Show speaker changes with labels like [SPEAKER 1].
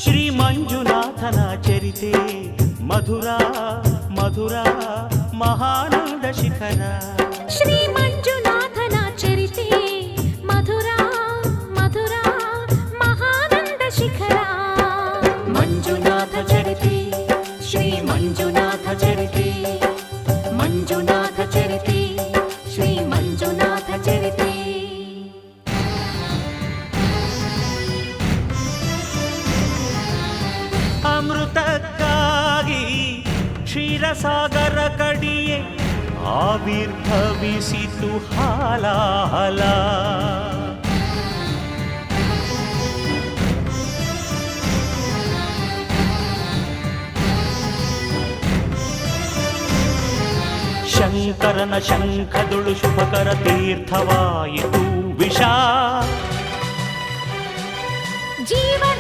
[SPEAKER 1] ಶ್ರೀ ಮಂಜುನಾಥನ ಚರಿತೆ ಮಧುರ ಮಧುರ ಮಹಾನಂದ ಶಿಖರ.
[SPEAKER 2] ಶ್ರೀ ಮಂಜುನಾಥನ ಚರಿತೆ ಮಧುರ ಮಧುರ ಮಹಾನಂದ ಶಿಖರ.
[SPEAKER 1] ಮಂಜುನಾಥ ಚರಿತೆ ಶ್ರೀ ಮಂಜುನಾಥ ಚರಿತೆ ಮಂಜುನಾಥ ಚರಿತೆ ಶ್ರೀ ಮಂಜುನಾಥ ಚರಿತೆ. ಅಮೃತಕ್ಕಾಗಿ ಕ್ಷೀರಸಾಗರ ಕಡಿಯೆ ಆವಿರ್ಭವಿಸಿತು ಹಾಲಾಹಲ. ಶಂಕರನ ಶಂಖದುಳು ಶುಭಕರ ತೀರ್ಥವಾಯಿತು ವಿಷ.
[SPEAKER 2] ಜೀವನ